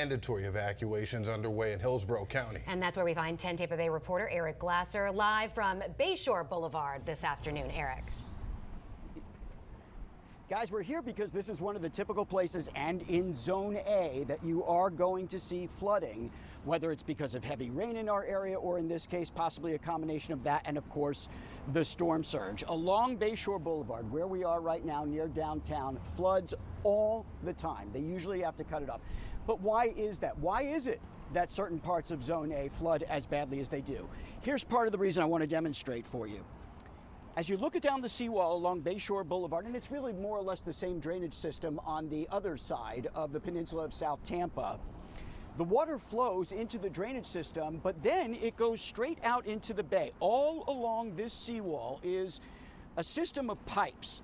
mandatory evacuations underway in Hillsborough County. And that's where we find 10 Tampa Bay reporter Eric Glasser live from Bayshore Boulevard this afternoon. Eric. Guys, we're here because this is one of the typical places and in Zone A that you are going to see flooding, whether it's because of heavy rain in our area or in this case, possibly a combination of that and of course, the storm surge. Along Bayshore Boulevard, where we are right now near downtown, floods all the time. They usually have to cut it off. But why is that? Why is it that certain parts of Zone A flood as badly as they do? Here's part of the reason I want to demonstrate for you. As you look down the seawall along Bayshore Boulevard, and it's really more or less the same drainage system on the other side of the peninsula of South Tampa, the water flows into the drainage system, but then it goes straight out into the bay. All along this seawall is a system of pipes.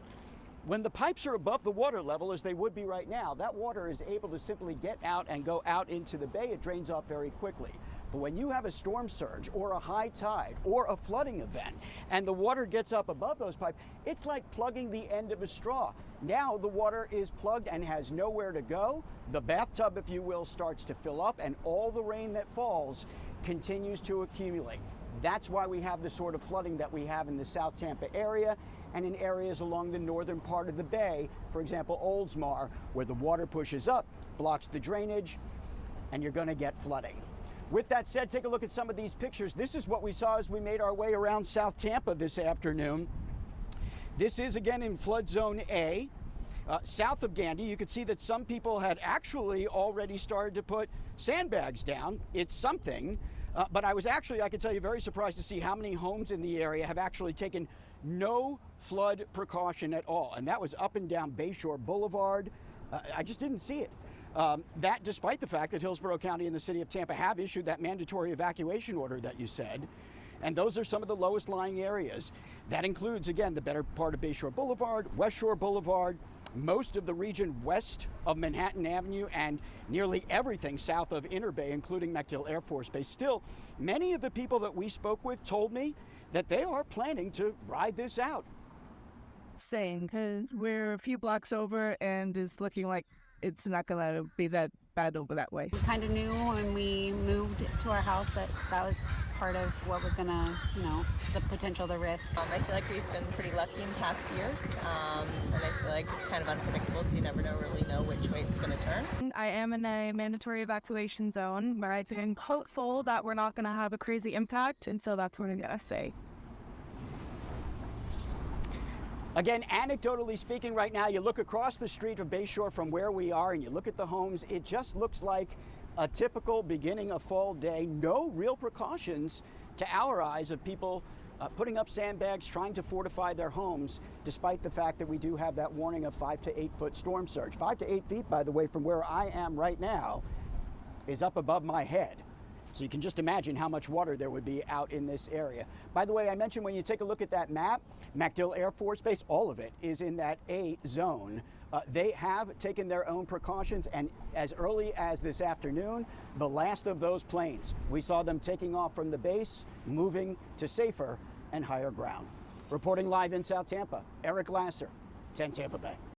When the pipes are above the water level, as they would be right now, that water is able to simply get out and go out into the bay. It drains off very quickly. But when you have a storm surge or a high tide or a flooding event and the water gets up above those pipes, it's like plugging the end of a straw. Now the water is plugged and has nowhere to go. The bathtub, if you will, starts to fill up and all the rain that falls continues to accumulate. That's why we have the sort of flooding that we have in the South Tampa area and in areas along the northern part of the bay, for example, Oldsmar, where the water pushes up, blocks the drainage, and you're going to get flooding. With that said, take a look at some of these pictures. This is what we saw as we made our way around South Tampa this afternoon. This is again in flood zone A. South of Gandy, you could see that some people had actually already started to put sandbags down. It's something. But I could tell you, very surprised to see how many homes in the area have actually taken no flood precaution at all. And that was up and down Bayshore Boulevard. I just didn't see it. That despite the fact that Hillsborough County and the city of Tampa have issued that mandatory evacuation order that you said. And those are some of the lowest lying areas. That includes, again, the better part of Bayshore Boulevard, West Shore Boulevard, most of the region west of Manhattan Avenue, and nearly everything south of Inner Bay, including MacDill Air Force Base. Still, many of the people that we spoke with told me that they are planning to ride this out. Same, because we're a few blocks over and it's looking like it's not going to be that bad over that way. We kind of knew when we moved to our house that that was part of what was going to, the potential, the risk. I feel like we've been pretty lucky in past years, and I feel like it's kind of unpredictable, so you never really know which way it's going to turn. I am in a mandatory evacuation zone where I've been hopeful that we're not going to have a crazy impact, and so that's where I'm going to stay. Again, anecdotally speaking right now, you look across the street of Bayshore from where we are and you look at the homes, it just looks like a typical beginning of fall day. No real precautions to our eyes of people putting up sandbags, trying to fortify their homes, despite the fact that we do have that warning of 5 to 8 foot storm surge. 5 to 8 feet, by the way, from where I am right now, is up above my head. So you can just imagine how much water there would be out in this area. By the way, I mentioned when you take a look at that map, MacDill Air Force Base, all of it is in that A zone. They have taken their own precautions, and as early as this afternoon, the last of those planes, we saw them taking off from the base, moving to safer and higher ground. Reporting live in South Tampa, Eric Glasser, 10 Tampa Bay.